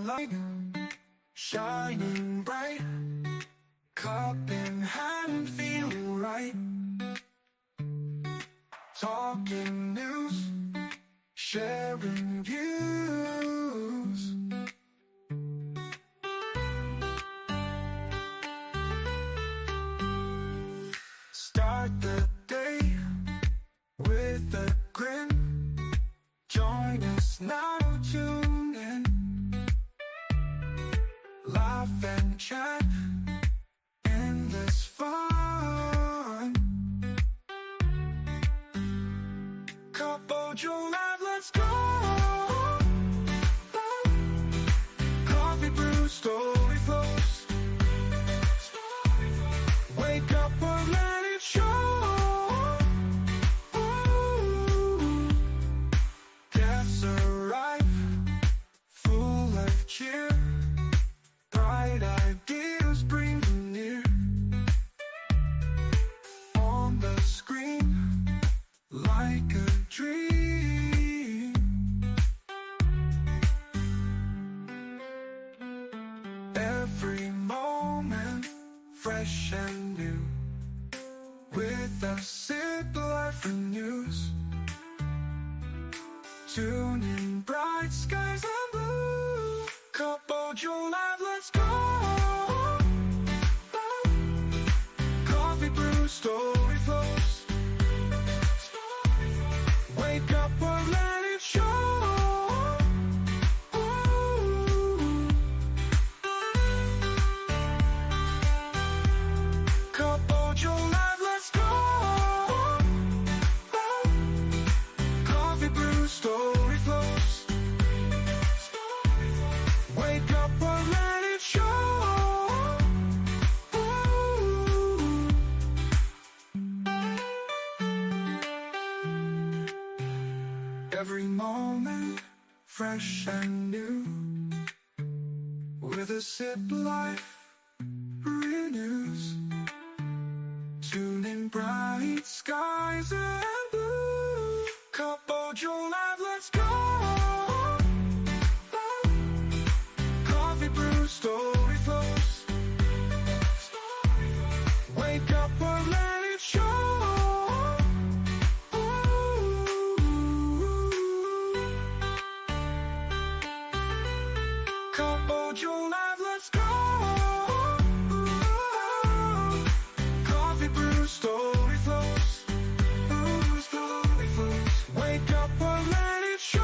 light, shining bright, cup in hand, feeling right. Talking news, sharing views. Start the day with a grin. Join us now, tune in. Laugh and chat, endless fun. Couple Joe Live, let's go. Coffee brew, story flows. Wake up or let it show. Guests arrive, full of cheer. Bright ideas bring them near. On the screen, like a dream. Every moment, fresh and new. With a sip, life renews. Tune in, bright skies and blue. Couple Joe Live, let's go. Coffee brew, story flows. Wake up or let it show. Couple Joe Live, let's go. Coffee brew, story flows. Wake up or let it show. Every moment, fresh and new. With a sip, life renews. Tune in, bright skies and blue. Couple Joe Live, let's go. Coffee brew, story flows. Wake up or let it show. Couple Joe Live, let's go. Coffee brew, story flows. Story flows. Wake up or let it show.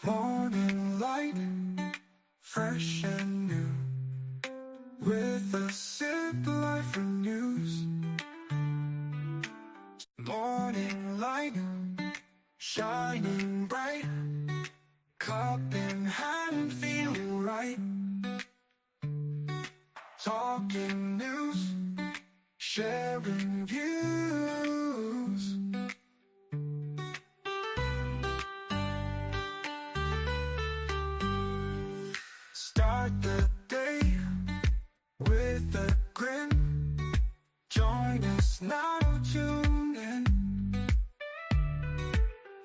Morning light, fresh and new. With a sip, life renews. Morning light, shining bright, cup in hand, feeling right. Talking news, sharing views. Start the day with a grin. Join us now, tune in.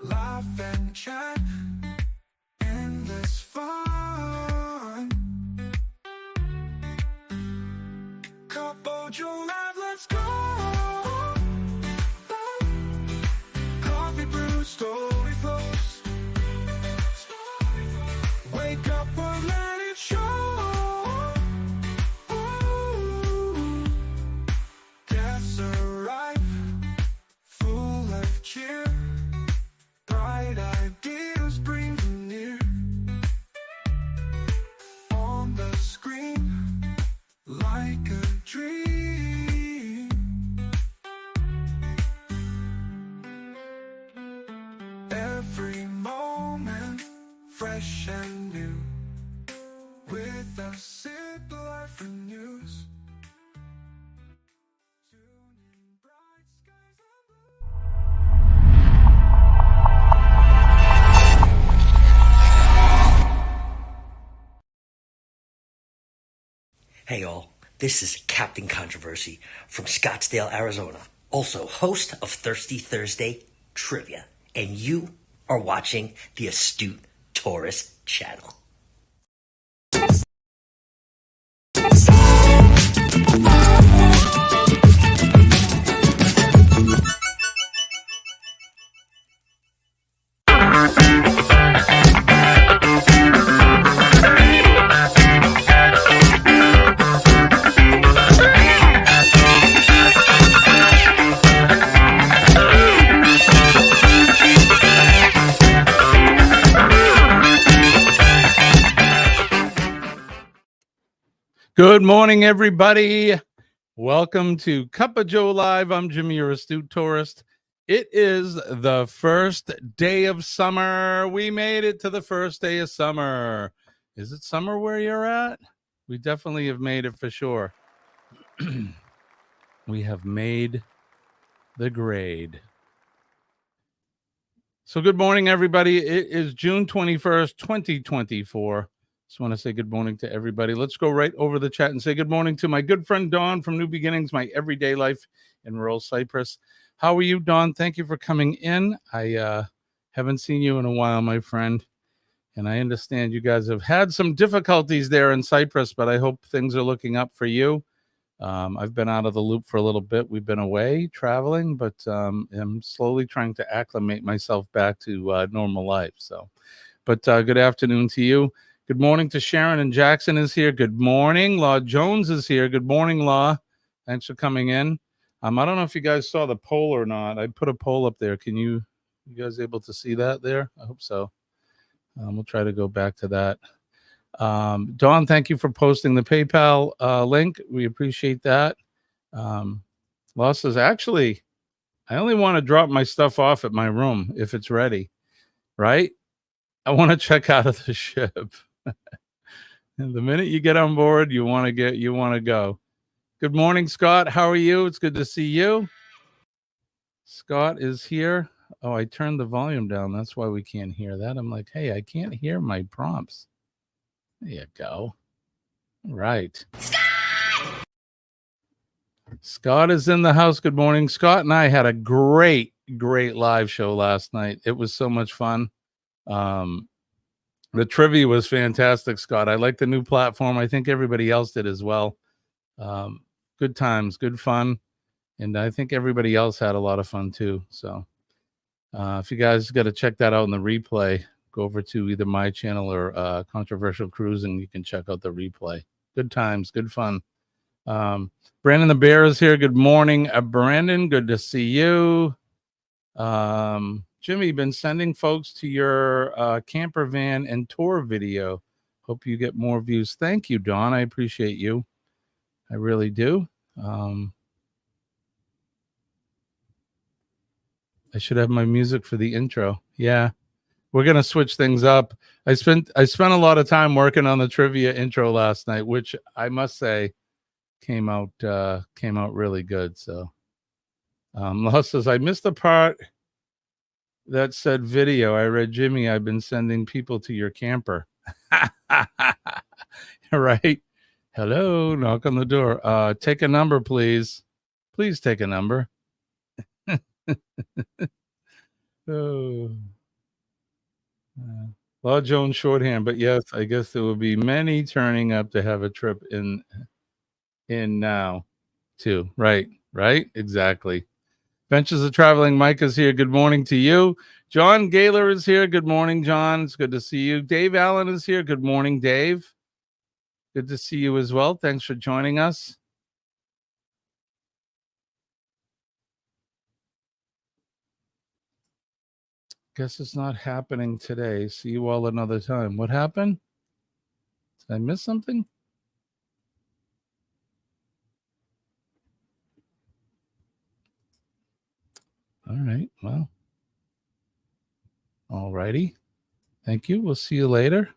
Laugh and chat, endless fun. Couple Joe Live, let's go. Coffee brew, story flows. Wake up or let it show. fresh and new. With a sip life renews. Tune in bright skies and blue. Hey all, this is Captain Controversy from Scottsdale, Arizona, also host of Thirsty Thursday Trivia, and you are watching the Astute Tourist channel. Good morning, everybody. Welcome to Cup of Joe Live. I'm Jimmy, your Astute Tourist. It is the first day of summer. We made it to the first day of summer. Is it summer where you're at? We definitely have made it for sure. We have made the grade. So good morning, everybody. It is June 21st, 2024. Just want to say good morning to everybody. Let's go right over the chat and say good morning to my good friend Dawn from New Beginnings, my everyday life in rural Cyprus. How are you, Dawn? Thank you for coming in. I haven't seen you in a while, my friend. And I understand you guys have had some difficulties there in Cyprus, but I hope things are looking up for you. I've been out of the loop for a little bit. We've been away traveling, but I'm slowly trying to acclimate myself back to normal life. So, but good afternoon to you. Good morning to Sharon, and Jackson is here. Good morning. Law Jones is here. Good morning, Law. Thanks for coming in. I don't know if you guys saw the poll or not. I put a poll up there. Can you guys able to see that there? I hope so. We'll try to go back to that. Dawn, thank you for posting the PayPal link. We appreciate that. Law says, actually, I only want to drop my stuff off at my room if it's ready, right? I want to check out of the ship. And the minute you get on board, you want to go. Good morning, Scott. How are you? It's good to see you. Scott is here. Oh, I turned the volume down. That's why we can't hear that. I'm like, hey, I can't hear my prompts. There you go. All right. Scott is in the house. Good morning. Scott and I had a great live show last night. It was so much fun. The trivia was fantastic, Scott. I like the new platform. I think everybody else did as well. Good times, good fun. And I think everybody else had a lot of fun too. So if you guys got to check that out in the replay, go over to either my channel or Controversial Cruising. You can check out the replay. Good times, good fun. Brandon the Bear is here. Good morning, Brandon. Good to see you. Jimmy, been sending folks to your camper van and tour video. Hope you get more views. Thank you, Dawn. I appreciate you. I really do. I should have my music for the intro. Yeah, we're gonna switch things up. I spent a lot of time working on the trivia intro last night, which I must say came out really good. So, Law says I missed the part that said video. I read Jimmy. I've been sending people to your camper. Right. Hello. Knock on the door. Take a number, please. Please take a number. Oh. Law Jones shorthand, but yes, I guess there will be many turning up to have a trip in now too. Right. Exactly. Ventures of Traveling. Mike is here. Good morning to you. John Gaylor is here. Good morning, John. It's good to see you. Dave Allen is here. Good morning, Dave. Good to see you as well. Thanks for joining us. Guess it's not happening today. See you all another time. What happened? Did I miss something? All right. Well, all righty. Thank you. We'll see you later.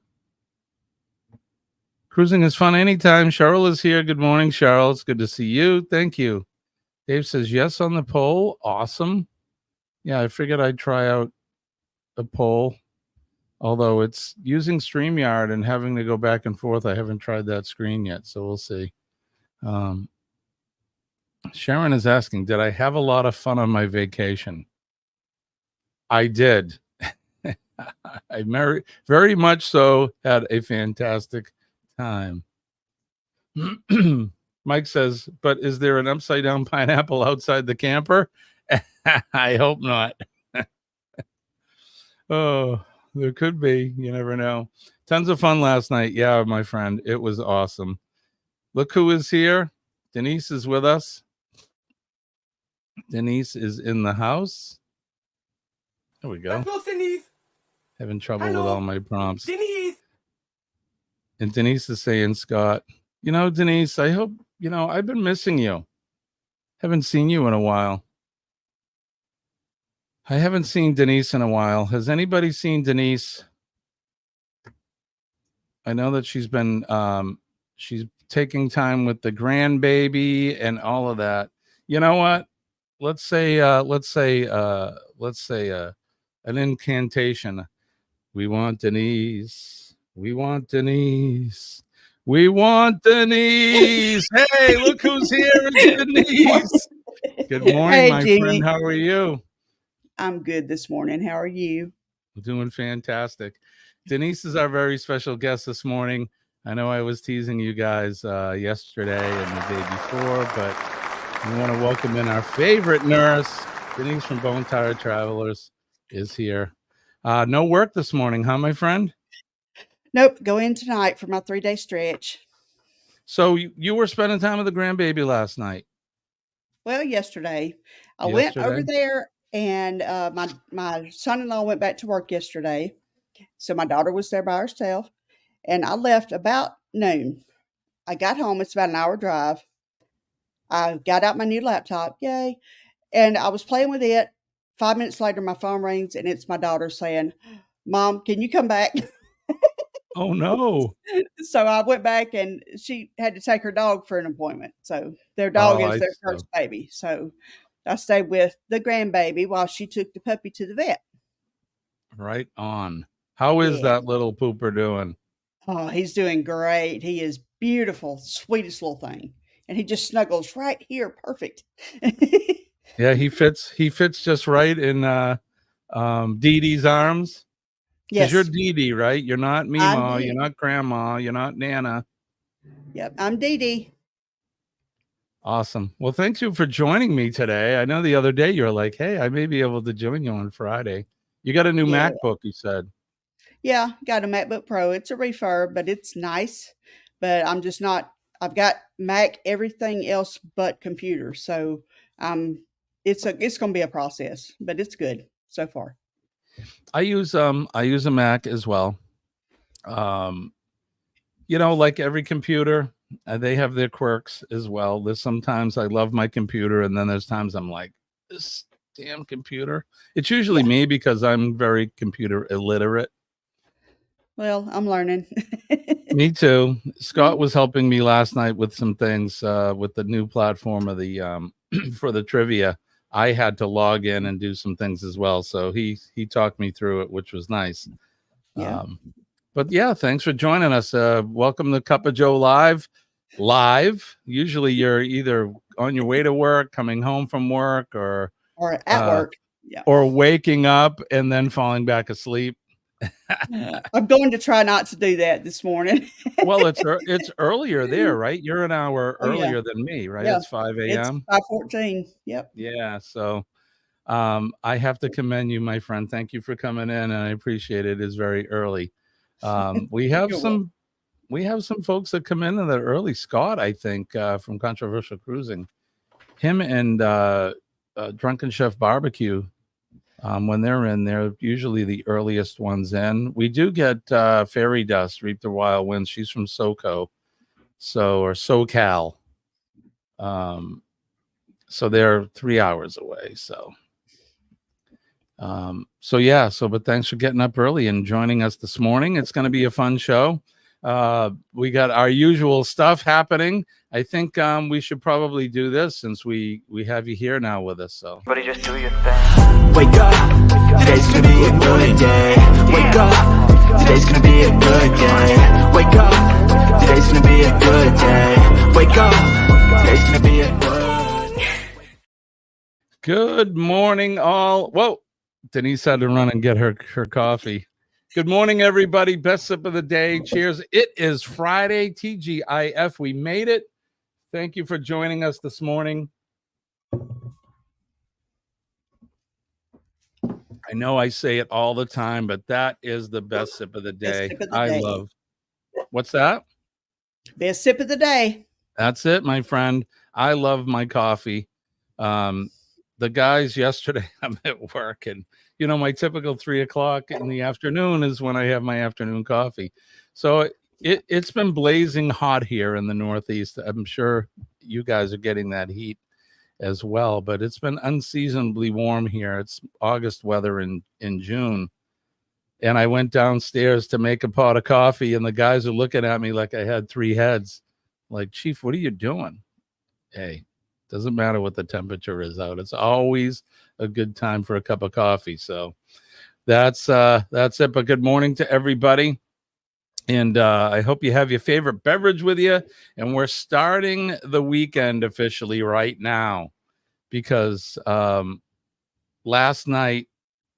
Cruising is fun anytime. Cheryl is here. Good morning, Cheryl. It's good to see you. Thank you. Dave says yes on the poll. Awesome. Yeah, I figured I'd try out a poll, although it's using StreamYard and having to go back and forth. I haven't tried that screen yet, so we'll see. Sharon is asking, did I have a lot of fun on my vacation? I did. I very much so had a fantastic time. Mike says, but is there an upside down pineapple outside the camper? I hope not. Oh, there could be. You never know. Tons of fun last night. Yeah, my friend. It was awesome. Look who is here. Denise is with us. Denise is in the house. There we go. Hello, Denise. Having trouble with all my prompts. Denise. And Denise is saying, Scott, Denise, I hope, I've been missing you. Haven't seen you in a while. I haven't seen Denise in a while. Has anybody seen Denise? I know that she's been, she's taking time with the grandbaby and all of that. You know what? Let's say an incantation. We want Denise. We want Denise. We want Denise. Hey, look who's here. It's Denise. Good morning, Hey, my Jeannie. friend. How are you? I'm good this morning. How are you? Doing fantastic. Denise is our very special guest this morning. I know I was teasing you guys yesterday and the day before, but we want to welcome in our favorite nurse. Denise from Bone Tired Travelers is here. No work this morning, huh, my friend? Nope. Go in tonight for my 3-day stretch. So you were spending time with the grandbaby last night. Well, yesterday. I went over there, and my son-in-law went back to work yesterday. So my daughter was there by herself, and I left about noon. I got home. It's about an hour drive. I got out my new laptop. Yay. And I was playing with it. 5 minutes later, my phone rings, and it's my daughter saying, Mom, can you come back? Oh, no. So I went back, and she had to take her dog for an appointment. So their dog is their first baby. So I stayed with the grandbaby while she took the puppy to the vet. Right on. How is that little pooper doing? Oh, he's doing great. He is beautiful, sweetest little thing. And he just snuggles right here. Perfect. Yeah, he fits just right in Dee Dee's arms. Because you're Dee Dee, right? You're not Mima, you're not Grandma, you're not Nana. Yep, I'm Dee Dee. Awesome. Well, thank you for joining me today. I know the other day you were like, hey, I may be able to join you on Friday. You got a new MacBook, you said. Yeah, got a MacBook Pro. It's a refurb, but it's nice. But I'm just not, I've got Mac, everything else but computer. So it's going to be a process, but it's good so far. I use a Mac as well. Like every computer, they have their quirks as well. There's sometimes I love my computer, and then there's times I'm like, this damn computer. It's usually me because I'm very computer illiterate. Well, I'm learning. Me too. Scott was helping me last night with some things with the new platform of the for the trivia. I had to log in and do some things as well. So he talked me through it, which was nice. Yeah. But yeah, thanks for joining us. Welcome to Cup of Joe Live. Usually you're either on your way to work, coming home from work, or at work. Yeah. Or waking up and then falling back asleep. I'm going to try not to do that this morning. Well, it's earlier there, right? You're an hour earlier than me, right? Yeah. It's 5 a.m. It's 5:14. Yep. Yeah. So I have to commend you, my friend. Thank you for coming in, and I appreciate it. It's very early. We have some folks that come in that early. Scott, I think, from Controversial Cruising, him and Drunken Chef Barbecue. When they're in, they're usually the earliest ones in. We do get Fairy Dust, Reap the Wild Winds. She's from SoCal. So they're 3 hours away. So But thanks for getting up early and joining us this morning. It's going to be a fun show. We got our usual stuff happening. I think we should probably do this since we have you here now with us. So Everybody just do your thing. Wake up, today's gonna be a good day. Wake up, today's gonna be a good day. Wake up, today's gonna be a good day. Wake up, today's gonna be a good morning, all. Whoa, Denise had to run and get her coffee. Good morning, everybody. Best sip of the day. Cheers. It is Friday, TGIF. We made it. Thank you for joining us this morning. I know I say it all the time, but that is the best sip of the day. Love. What's that? Best sip of the day. That's it, my friend. I love my coffee. The guys yesterday, I'm at work, and my typical 3 o'clock in the afternoon is when I have my afternoon coffee. So it's been blazing hot here in the Northeast. I'm sure you guys are getting that heat as well, but it's been unseasonably warm here. It's August weather in June. And I went downstairs to make a pot of coffee, and the guys are looking at me like I had 3 heads. Like, Chief, what are you doing? Hey, doesn't matter what the temperature is out. It's always a good time for a cup of coffee. So that's it. But good morning to everybody. And I hope you have your favorite beverage with you. And we're starting the weekend officially right now because last night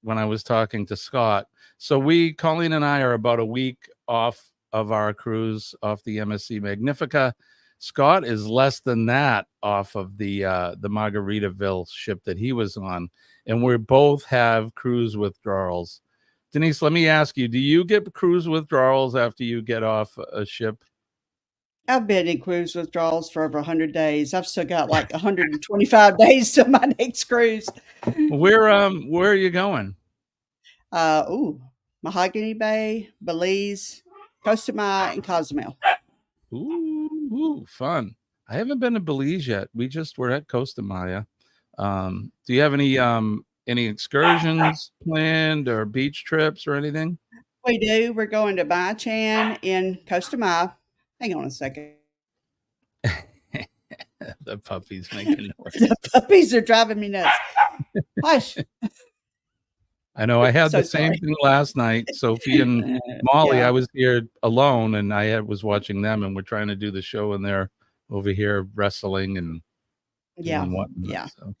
when I was talking to Scott, so Colleen and I are about a week off of our cruise off the MSC Magnifica. Scott is less than that off of the Margaritaville ship that he was on. And we both have cruise withdrawals. Denise, let me ask you, do you get cruise withdrawals after you get off a ship? I've been in cruise withdrawals for over 100 days. I've still got like 125 days to my next cruise. Where are you going? Mahogany Bay, Belize, Costa Maya, and Cozumel. Ooh, fun. I haven't been to Belize yet. We're at Costa Maya. Do you have any excursions planned or beach trips or anything? We do. We're going to Mai Chan in Costa Maya. Hang on a second. The puppies making noise. The puppies are driving me nuts. Hush. I know. I had the same thing last night. Sophie and Molly, I was here alone, and I was watching them, and we're trying to do the show, and they're over here wrestling and whatnot. So.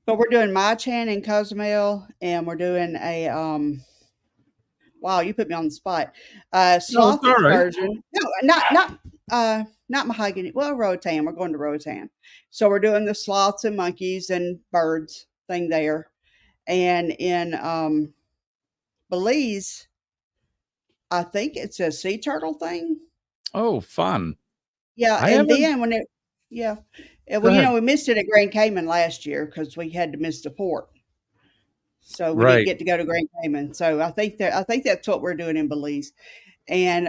But we're doing Mai Chan in Cozumel, and we're doing a wow, you put me on the spot. Sloth excursion. No, not Mahogany. Well, Roatan. We're going to Roatan. So we're doing the sloths and monkeys and birds thing there. And in Belize, I think it's a sea turtle thing. Oh, fun. Yeah. We missed it at Grand Cayman last year because we had to miss the port. So we didn't get to go to Grand Cayman. So I think that's what we're doing in Belize. And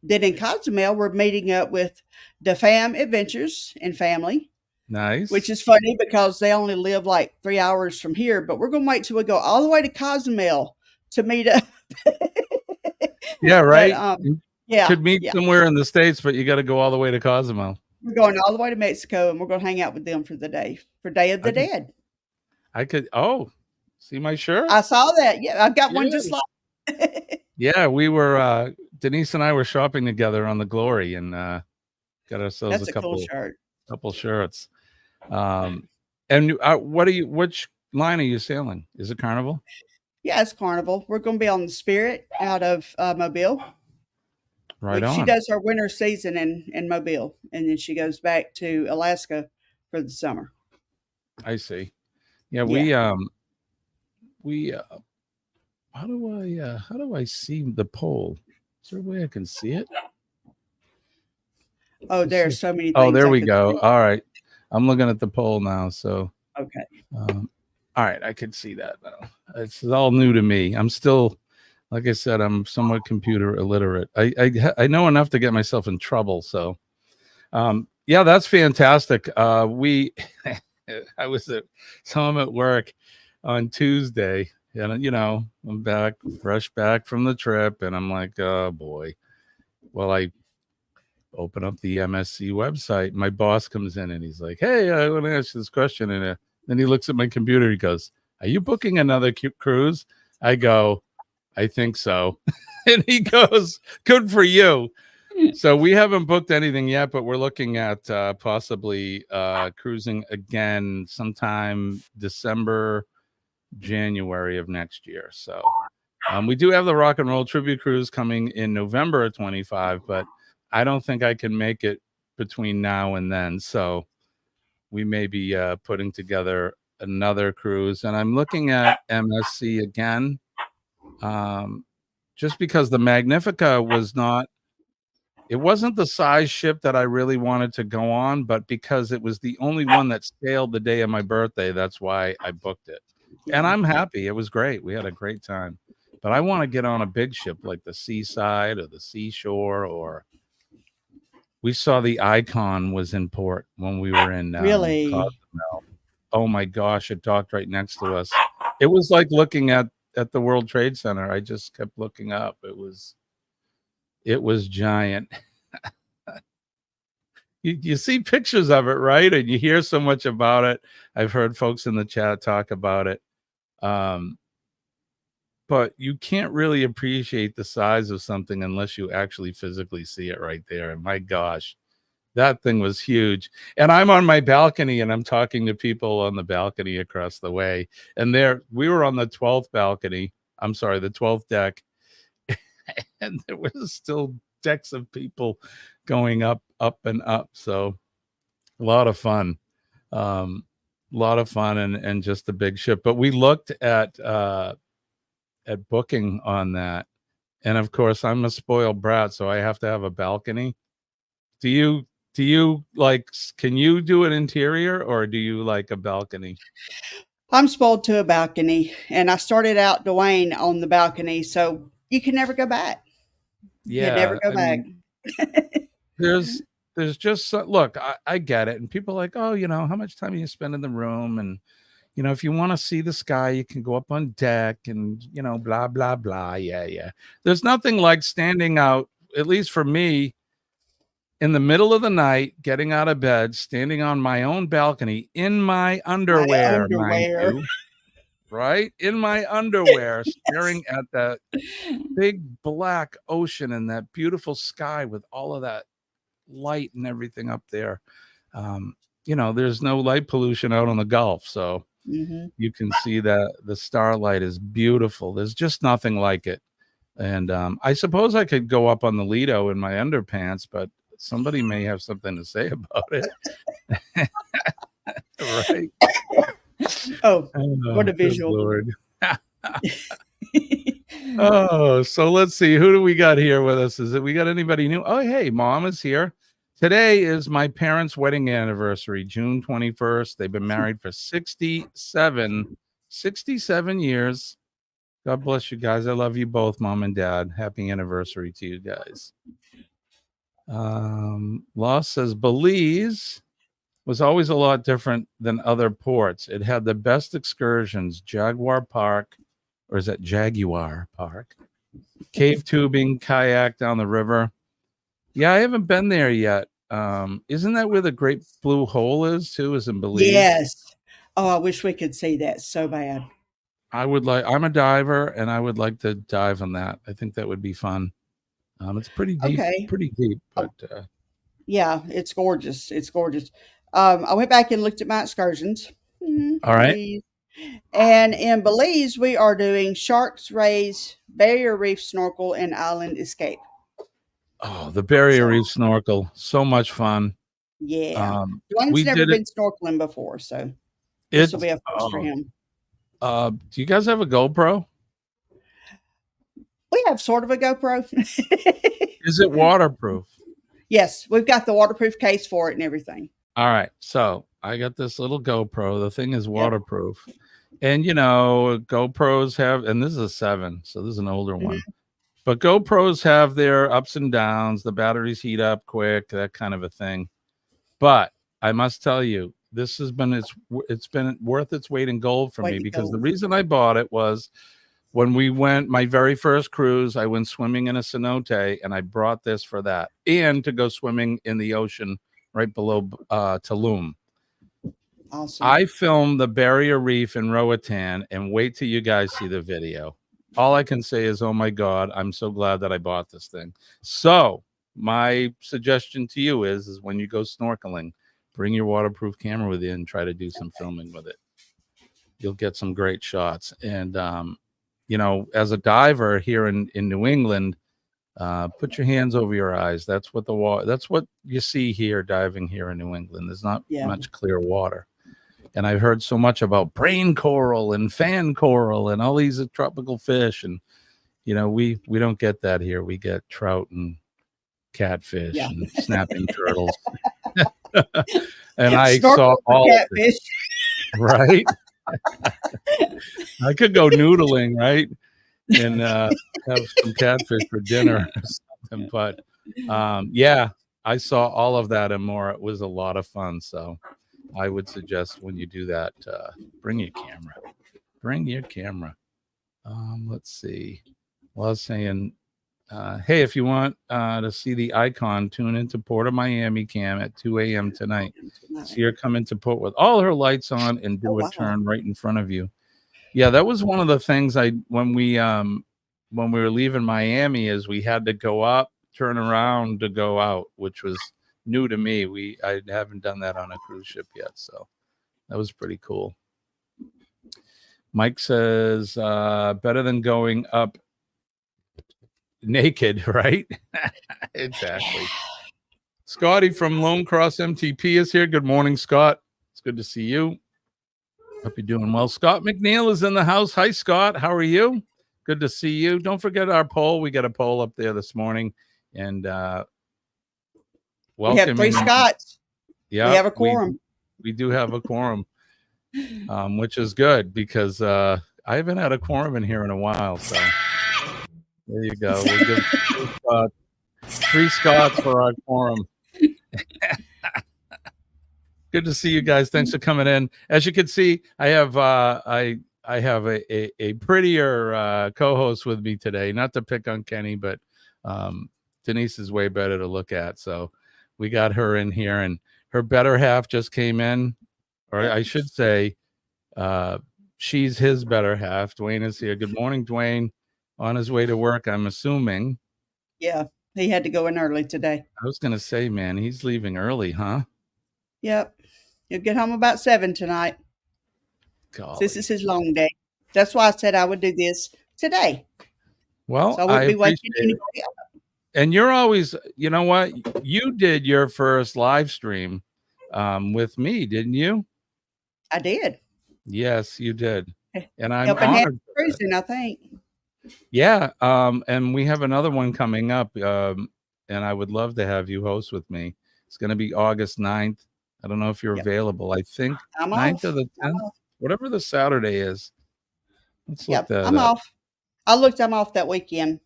then in Cozumel, we're meeting up with the Fam Adventures and family. Nice. Which is funny because they only live like 3 hours from here, but we're going to wait till we go all the way to Cozumel to meet up. Yeah, right. But, could meet somewhere in the States, but you got to go all the way to Cozumel. We're going all the way to Mexico, and we're going to hang out with them for the day, for Day of the Dead. I could. Oh, see my shirt? I saw that. Yeah, I've got one just like. Yeah, we were. Denise and I were shopping together on the Glory, and got ourselves a couple shirts. And which line are you sailing? Is it Carnival? Yeah, it's Carnival. We're going to be on the Spirit out of Mobile. Right on. She does her winter season in Mobile, and then she goes back to Alaska for the summer. I see. Yeah, we how do I see the pole? Is there a way I can see it? Oh, there are so many things. Oh, there we go. All right. I'm looking at the poll now. So, okay. All right. I can see that now. It's all new to me. I'm still, like I said, I'm somewhat computer illiterate. I know enough to get myself in trouble. So, that's fantastic. I was at work, on Tuesday. And, I'm back, fresh back from the trip. And I'm like, oh, boy. Well, I open up the MSC website. My boss comes in and he's like, hey, I want to ask you this question. And then he looks at my computer. He goes, are you booking another cruise? I go, I think so. And he goes, good for you. So we haven't booked anything yet, but we're looking at possibly cruising again sometime December, January of next year. So we do have the Rock and Roll Tribute Cruise coming in November of 25, but I don't think I can make it between now and then. So we may be putting together another cruise. And I'm looking at MSC again, just because the Magnifica it wasn't the size ship that I really wanted to go on, but because it was the only one that sailed the day of my birthday, that's why I booked it. Yeah. And I'm happy. It was great. We had a great time. But I want to get on a big ship like the Seaside or the Seashore, or we saw the Icon was in port when we were in really Cozumel. Oh my gosh, it docked right next to us. It was like looking at the World Trade Center. I just kept looking up. It was giant. You see pictures of it, right? And you hear so much about it. I've heard folks in the chat talk about it. But you can't really appreciate the size of something unless you actually physically see it right there. And my gosh, that thing was huge. And I'm on my balcony and I'm talking to people on the balcony across the way. And we were on the 12th balcony. I'm sorry, the 12th deck. And there was still decks of people going up and up. So a lot of fun. And just a big ship. But we looked at booking on that. And of course, I'm a spoiled brat, so I have to have a balcony. Do you like, can you do an interior, or do you like a balcony? I'm spoiled to a balcony, and I started out Dwayne on the balcony, so you can never go back. Yeah, you never go back. There's just look, I get it, and people are like, oh, how much time you spend in the room, and if you want to see the sky, you can go up on deck, and blah blah blah. Yeah. There's nothing like standing out, at least for me, in the middle of the night, getting out of bed, standing on my own balcony in my underwear. Mind you, right? In my underwear, yes. Staring at that big black ocean and that beautiful sky with all of that light and everything up there. There's no light pollution out on the Gulf, so you can see that the starlight is beautiful. There's just nothing like it. And I suppose I could go up on the Lido in my underpants, but somebody may have something to say about it. Right. Oh, what a visual. Lord. Oh, so let's see. Who do we got here with us? Is it we got anybody new? Oh, hey, Mom is here. Today is my parents' wedding anniversary, June 21st. They've been married for 67 years. God bless you guys. I love you both, Mom and Dad. Happy anniversary to you guys. Loss says Belize was always a lot different than other ports. It had the best excursions, Jaguar Park, or is that Jaguar Park? Cave tubing, kayak down the river. Yeah, I haven't been there yet. Isn't that where the Great Blue Hole is too? Is in Belize? Yes. Oh, I wish we could see that so bad. I'm a diver, and I would like to dive on that. I think that would be fun. It's pretty deep, but yeah, it's gorgeous. It's gorgeous. I went back and looked at my excursions. All right. And in Belize, we are doing Sharks Rays, Barrier Reef Snorkel, and Island Escape. Oh, the Barrier Reef Snorkel. So much fun. Yeah. Dwayne's never been snorkeling before, so this will be a first for him. Do you guys have a GoPro? We have sort of a GoPro. Is it waterproof? Yes, we've got the waterproof case for it and everything. All right. So I got this little GoPro. The thing is waterproof. Yep. And, GoPros have, and this is a 7, so this is an older one. But GoPros have their ups and downs. The batteries heat up quick, that kind of a thing. But I must tell you, This has been it's been worth its weight in gold for me, because the gold. reason I bought it was when we went my very first cruise, I went swimming in a cenote, and I brought this for that, and to go swimming in the ocean right below Tulum. Awesome. I filmed the Barrier Reef in Roatan, and wait till you guys see the video. All I can say is, oh my God, I'm so glad that I bought this thing. So my suggestion to you is when you go snorkeling, bring your waterproof camera with you and try to do some filming with it. You'll get some great shots. And, you know, as a diver here in New England, put your hands over your eyes. That's what that's what you see here diving here in New England. There's not much clear water. And I've heard so much about brain coral and fan coral and all these tropical fish. And, you know, we don't get that here. We get trout and catfish and snapping turtles. And I saw all catfish. Right? I could go noodling, right? And have some catfish for dinner or something. But yeah, I saw all of that and more. It was a lot of fun. So I would suggest when you do that, bring your camera. Bring your camera. Let's see. Well, I was saying, hey, if you want to see the icon, tune into Port of Miami Cam at 2 a.m. tonight. See her come into port with all her lights on and do a turn right in front of you. Yeah, that was one of the things when we were leaving Miami, is we had to go up, turn around to go out, which was new to me. I haven't done that on a cruise ship yet, so that was pretty cool. Mike says better than going up naked, right? Exactly. Scotty from Lone Cross MTP is here. Good morning, Scott. It's good to see you. Hope you're doing well. Scott McNeil is in the house. Hi, Scott. How are you? Good to see you. Don't forget our poll. We got a poll up there this morning, and we have 3 Scots. Yeah, we have a quorum. We do have a quorum, which is good, because I haven't had a quorum in here in a while. So there you go. We'll give 3 Scots for our quorum. Good to see you guys. Thanks for coming in. As you can see, I have I have a prettier co-host with me today. Not to pick on Kenny, but Denise is way better to look at. So we got her in here, and her better half just came in, or I should say, she's his better half. Dwayne is here. Good morning, Dwayne. On his way to work, I'm assuming. Yeah, he had to go in early today. I was going to say, man, he's leaving early, huh? Yep. He'll get home about 7 tonight. Golly. This is his long day. That's why I said I would do this today. Well, so I wouldn't be waking anybody up. And you're always, you know what? You did your first live stream with me, didn't you? I did. Yes, you did. And I'm helping honored. Cruising, I think. Yeah. And we have another one coming up. And I would love to have you host with me. It's going to be August 9th. I don't know if you're available. I think I'm 9th off. or the 10th, whatever the Saturday is. Let's look that I'm up. off. I'm off that weekend.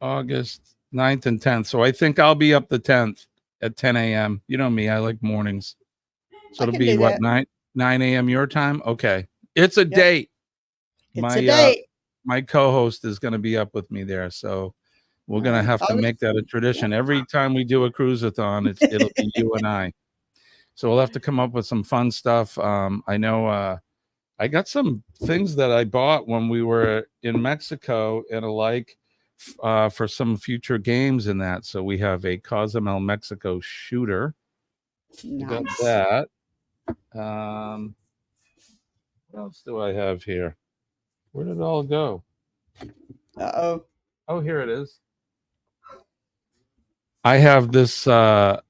August 9th and 10th. So I think I'll be up the 10th at 10 a.m. You know me, I like mornings. So it'll be what, 9 a.m. your time? Okay. It's a date. It's a date. My co-host is going to be up with me there. So we're going to have to make that a tradition. Every time we do a cruise-a-thon, it'll be you and I. So we'll have to come up with some fun stuff. I know I got some things that I bought when we were in Mexico and alike for some future games in that. So we have a Cozumel Mexico shooter. Nice. Got that. What else do I have here? Where did it all go? Uh-oh. Oh, here it is. I have this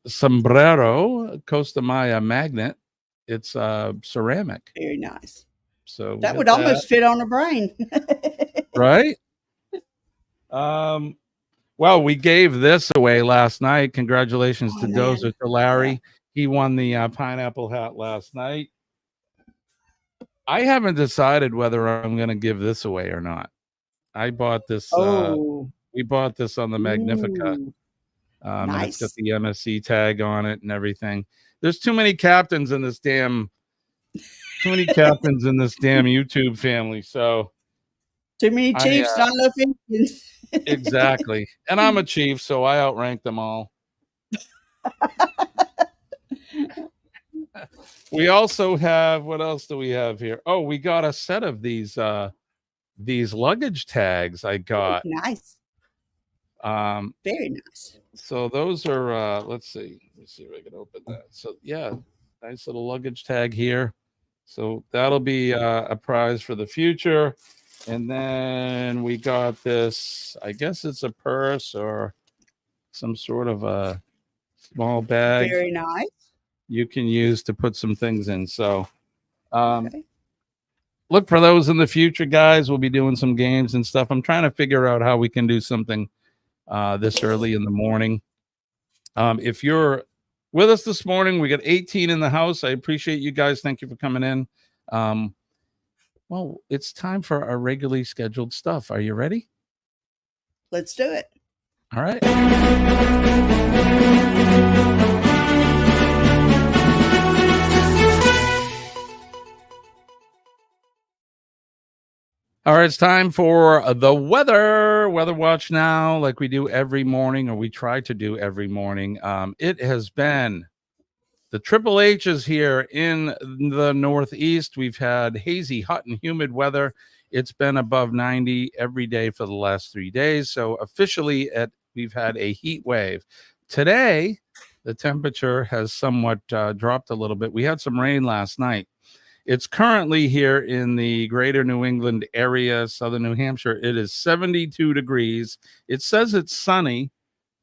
sombrero Costa Maya magnet. It's ceramic. Very nice. So that would almost fit on a brain. Right? Well, we gave this away last night. Congratulations to Dozer, to Larry. Yeah. He won the pineapple hat last night. I haven't decided whether I'm going to give this away or not. I bought this. We bought this on the Magnifica. Nice. And it's got the MSC tag on it and everything. There's too many captains in this damn YouTube family. So too many chiefs, not enough Indians. Exactly. And I'm a chief, so I outrank them all. We also have, what else do we have here? Oh, we got a set of these luggage tags I got. Nice. Very nice. So those are let's see if I can open that. So yeah, nice little luggage tag here. So that'll be a prize for the future. And then we got this, I guess it's a purse or some sort of a small bag. Very nice. You can use to put some things in. So okay. Look for those in the future, guys. We'll be doing some games and stuff. I'm trying to figure out how we can do something this early in the morning. If you're with us this morning, we got 18 in the house. I appreciate you guys. Thank you for coming in. Well, it's time for our regularly scheduled stuff. Are you ready? Let's do it. All right. All right, it's time for the weather watch now, like we do every morning, or we try to do every morning. It has been the Triple H's here in the Northeast. We've had hazy, hot, and humid weather. It's been above 90 every day for the last 3 days. So officially, we've had a heat wave. Today, the temperature has somewhat dropped a little bit. We had some rain last night. It's currently here in the greater New England area, southern New Hampshire. It is 72 degrees. It says it's sunny,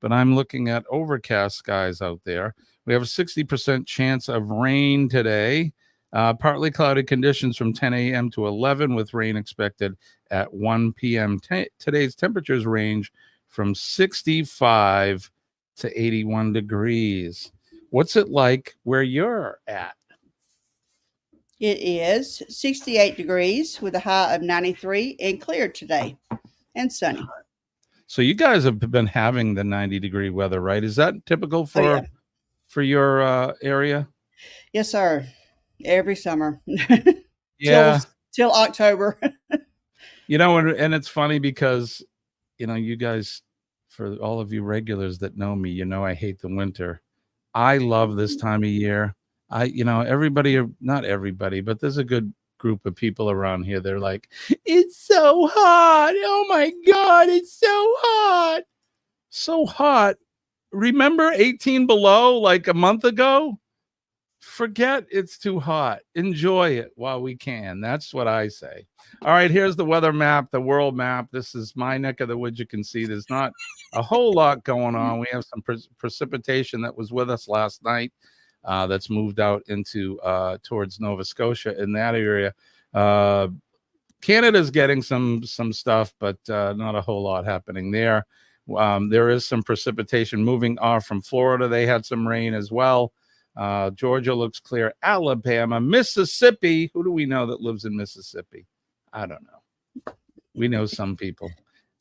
but I'm looking at overcast skies out there. We have a 60% chance of rain today. Partly cloudy conditions from 10 a.m. to 11 with rain expected at 1 p.m. Today's temperatures range from 65 to 81 degrees. What's it like where you're at? It is 68 degrees with a high of 93 and clear today and sunny. So you guys have been having the 90-degree weather, right? Is that typical for your area? Yes, sir. Every summer. Yeah. Till October. And it's funny because, you guys, for all of you regulars that know me, I hate the winter. I love this time of year. Everybody, not everybody, but there's a good group of people around here. They're like, it's so hot. Oh my God, it's so hot. So hot. Remember 18 below like a month ago? Forget it's too hot. Enjoy it while we can. That's what I say. All right, here's the weather map, the world map. This is my neck of the woods. You can see there's not a whole lot going on. We have some precipitation that was with us last night. That's moved out into towards Nova Scotia in that area. Canada's getting some stuff, but not a whole lot happening there. There is some precipitation moving off from Florida. They had some rain as well. Georgia looks clear. Alabama, Mississippi. Who do we know that lives in Mississippi? I don't know. We know some people.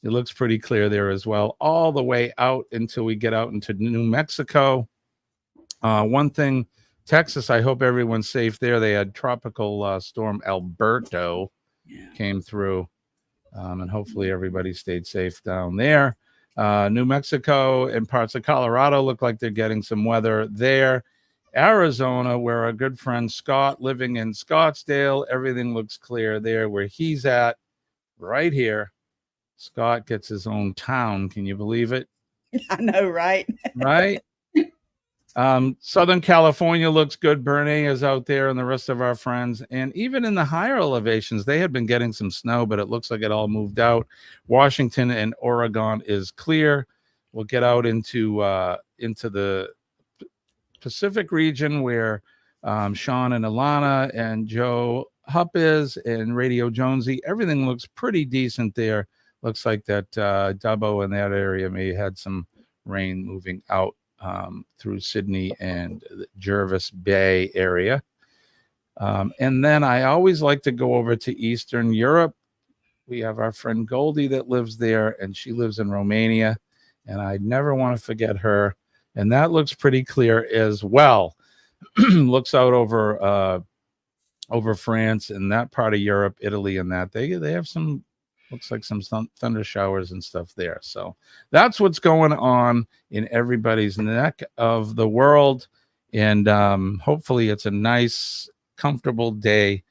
It looks pretty clear there as well, all the way out until we get out into New Mexico. One thing, Texas, I hope everyone's safe there. They had tropical storm Alberto came through, and hopefully everybody stayed safe down there. New Mexico and parts of Colorado look like they're getting some weather there. Arizona, where our good friend Scott living in Scottsdale, everything looks clear there where he's at, right here. Scott gets his own town. Can you believe it? I know, right? Right? Southern California looks good. Bernie is out there and the rest of our friends. And even in the higher elevations, they had been getting some snow, but it looks like it all moved out. Washington and Oregon is clear. We'll get out into the Pacific region where Sean and Alana and Joe Hupp is and Radio Jonesy. Everything looks pretty decent there. Looks like that Dubbo in that area may have had some rain moving out through Sydney and the Jervis Bay area. And then I always like to go over to Eastern Europe. We have our friend Goldie that lives there, and she lives in Romania, and I never want to forget her. And that looks pretty clear as well. looks out over France and that part of Europe, Italy, and that they have some, looks like some thunder showers and stuff there. So that's what's going on in everybody's neck of the world. And hopefully it's a nice, comfortable day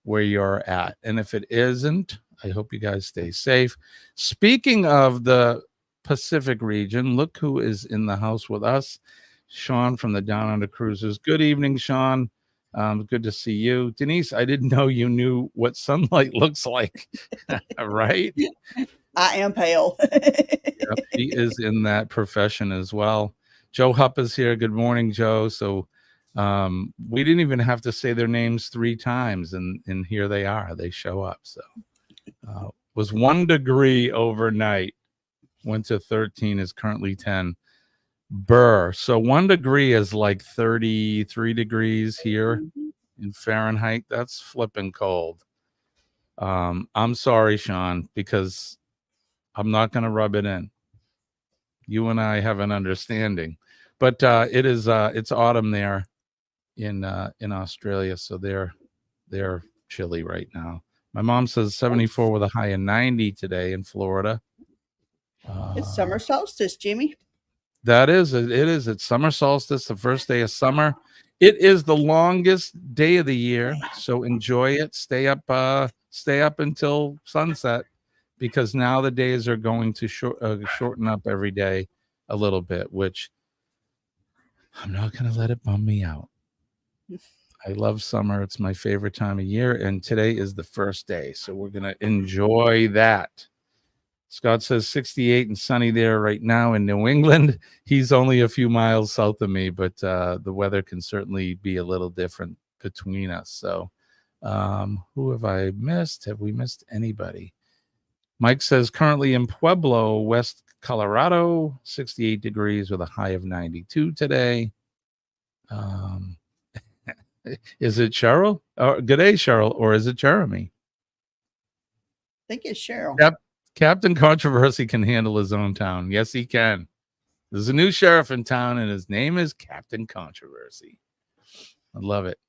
where you're at. And if it isn't, I hope you guys stay safe. Speaking of the Pacific region, look who is in the house with us. Sean from the Down Under Cruises. Good evening, Sean. Good to see you. Denise, I didn't know you knew what sunlight looks like. Right? I am pale. Yep, she is in that profession as well. Joe Hupp is here. Good morning, Joe. So we didn't even have to say their names 3 times, and here they are. They show up. So was 1 degree overnight, went to 13, is currently 10. Burr. So 1 degree is like 33 degrees here in Fahrenheit. That's flipping cold. I'm sorry, Sean, because I'm not going to rub it in. You and I have an understanding, but it's autumn there in Australia, so they're chilly right now. My mom says 74 with a high of 90 today in Florida. It's summer solstice, Jimmy. That is, it is. It's summer solstice, the first day of summer. It is the longest day of the year, so enjoy it. Stay up until sunset, because now the days are going to shorten up every day a little bit, which I'm not going to let it bum me out. I love summer. It's my favorite time of year, and today is the first day, so we're going to enjoy that. Scott says 68 and sunny there right now in New England. He's only a few miles south of me, but the weather can certainly be a little different between us. So who have I missed? Have we missed anybody? Mike says currently in Pueblo, West Colorado, 68 degrees with a high of 92 today. Is it Cheryl? Good day, Cheryl, or is it Jeremy? I think it's Cheryl. Yep. Captain Controversy can handle his own town. Yes, he can. There's a new sheriff in town, and his name is Captain Controversy. I love it.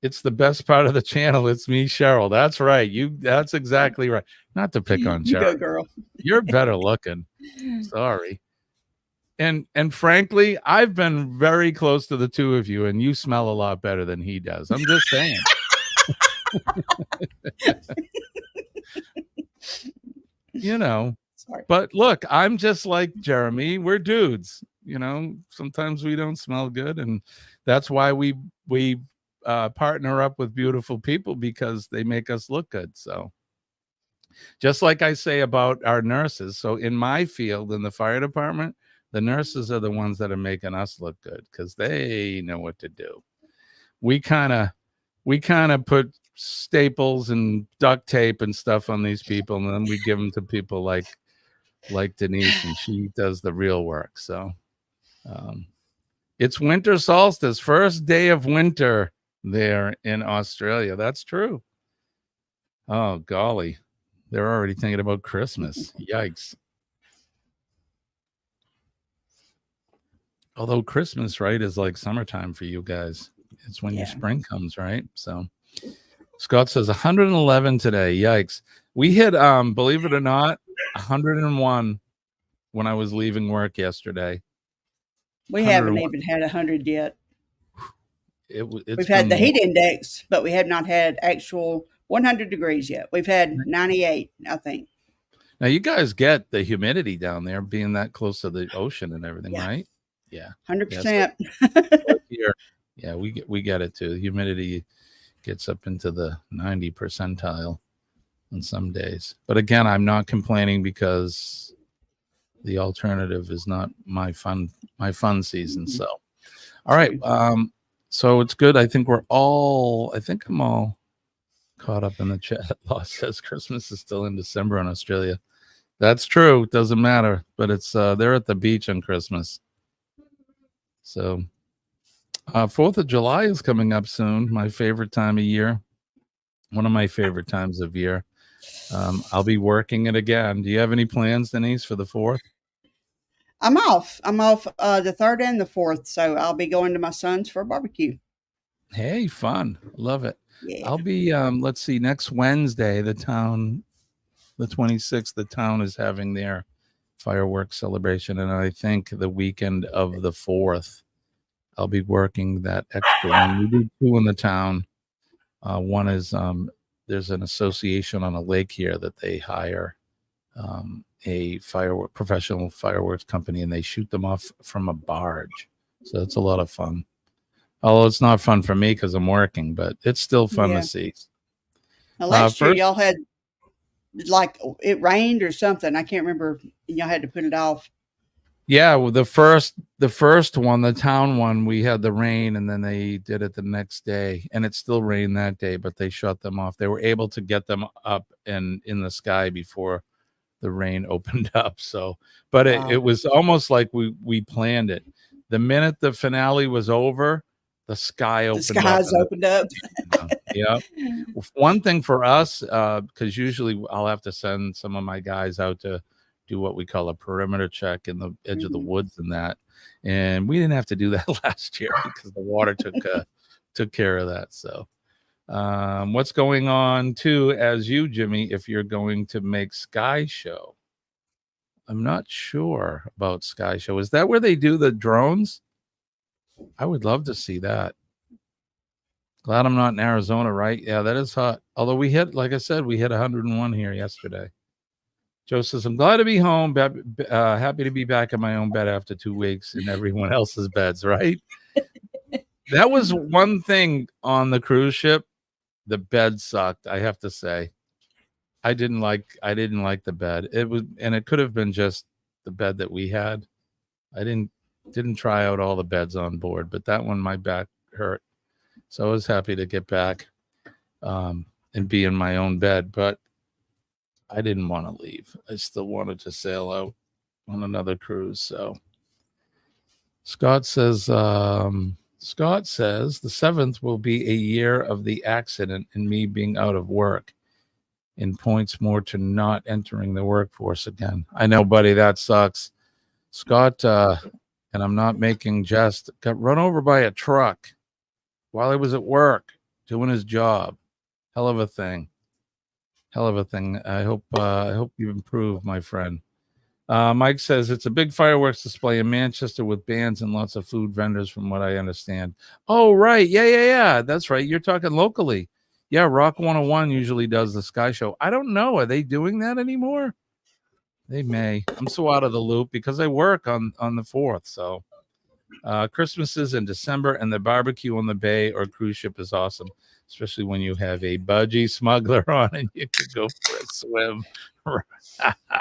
It's the best part of the channel. It's me, Cheryl. That's right. That's exactly right. Not to pick on Cheryl. You go, girl. You're better looking. Sorry. And frankly, I've been very close to the two of you, and you smell a lot better than he does. I'm just saying. You know, sorry. But look, I'm just like Jeremy. We're dudes, you know. Sometimes we don't smell good, and that's why we partner up with beautiful people, because they make us look good. So just like I say about our nurses, so in my field, in the fire department, the nurses are the ones that are making us look good, because they know what to do. We kind of put staples and duct tape and stuff on these people, and then we give them to people like Denise, and she does the real work. So it's winter solstice, first day of winter there in Australia. That's true. Oh golly, they're already thinking about Christmas. Yikes. Although Christmas, right, is like summertime for you guys. It's when your spring comes, right? So Scott says 111 today. Yikes. We hit, believe it or not, 101 when I was leaving work yesterday. We haven't even had 100 yet. We've had the heat index, but we have not had actual 100 degrees yet. We've had 98, I think. Now, you guys get the humidity down there, being that close to the ocean and everything, right? Yeah. 100%. Yeah, we get it too. The humidity gets up into the 90 percentile on some days. But again, I'm not complaining, because the alternative is not my fun season. So, all right. So it's good. I think I'm all caught up in the chat. Law says Christmas is still in December in Australia. That's true. It doesn't matter, but it's they're at the beach on Christmas. So 4th of July is coming up soon. My favorite time of year. One of my favorite times of year. I'll be working it again. Do you have any plans, Denise, for the 4th? I'm off. I'm off the 3rd and the 4th, so I'll be going to my son's for a barbecue. Hey, fun. Love it. Yeah. I'll be let's see, next Wednesday, the 26th, the town is having their fireworks celebration, and I think the weekend of the 4th I'll be working that extra one. We do 2 in the town. One is there's an association on a lake here that they hire a professional fireworks company, and they shoot them off from a barge. So it's a lot of fun. Although it's not fun for me because I'm working, but it's still fun to see. Now, last year y'all had like it rained or something. I can't remember. Y'all had to put it off. Yeah, well, the first one, the town one, we had the rain, and then they did it the next day, and it still rained that day, but they shut them off. They were able to get them up and in the sky before the rain opened up. So, but it was almost like we planned it. The minute the finale was over, the sky opened up. The skies opened up. Yeah. One thing for us, because usually I'll have to send some of my guys out to do what we call a perimeter check in the edge of the woods and that. And we didn't have to do that last year because the water took care of that. So what's going on too, as you, Jimmy, if you're going to make Sky Show? I'm not sure about Sky Show. Is that where they do the drones? I would love to see that. Glad I'm not in Arizona, right? Yeah, that is hot. Although like I said, we hit 101 here yesterday. Joe says, I'm glad to be home. Happy to be back in my own bed after 2 weeks in everyone else's beds, right? That was one thing on the cruise ship. The bed sucked, I have to say. I didn't like the bed. It could have been just the bed that we had. I didn't try out all the beds on board, but that one, my back hurt. So I was happy to get back and be in my own bed, but I didn't want to leave. I still wanted to sail out on another cruise. So Scott says the 7th will be a year of the accident and me being out of work, and points more to not entering the workforce again. I know, buddy, that sucks. Scott, and I'm not making jest, got run over by a truck while he was at work doing his job. Hell of a thing. I hope you improve, my friend. Mike says it's a big fireworks display in Manchester with bands and lots of food vendors, from what I understand. Oh, right. Yeah. That's right. You're talking locally. Yeah, Rock 101 usually does the Sky Show. I don't know. Are they doing that anymore? They may. I'm so out of the loop because I work on the 4th. So Christmas is in December, and the barbecue on the bay or cruise ship is awesome, especially when you have a budgie smuggler on and you can go for a swim.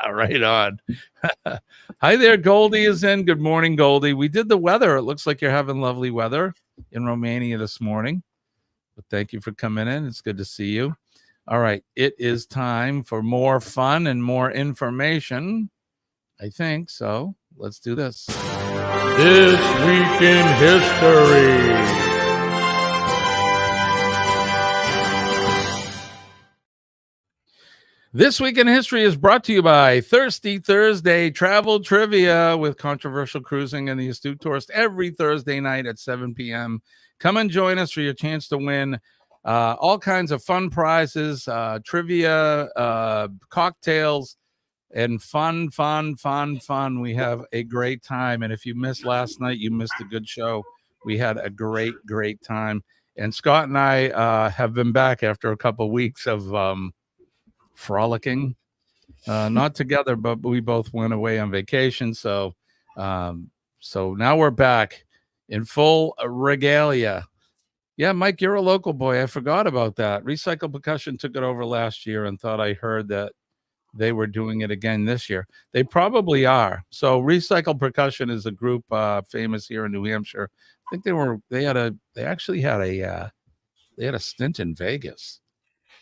Right on. Hi there, Goldie is in. Good morning, Goldie. We did the weather. It looks like you're having lovely weather in Romania this morning. But thank you for coming in. It's good to see you. All right. It is time for more fun and more information. I think so. Let's do this. This Week in History. This Week in History is brought to you by Thirsty Thursday Travel Trivia with controversial cruising and the Astute Tourist every Thursday night at 7 p.m. Come and join us for your chance to win all kinds of fun prizes, trivia, cocktails, and fun. We have a great time. And if you missed last night, you missed a good show. We had a great time. And Scott and I have been back after a couple of weeks of frolicking, not together, but we both went away on vacation. So now we're back in full regalia. Yeah, Mike, you're a local boy. I forgot about that. Recycle Percussion took it over last year and thought I heard that they were doing it again this year. They probably are. So Recycle Percussion is a group famous here in New Hampshire. I think they actually had a stint in Vegas.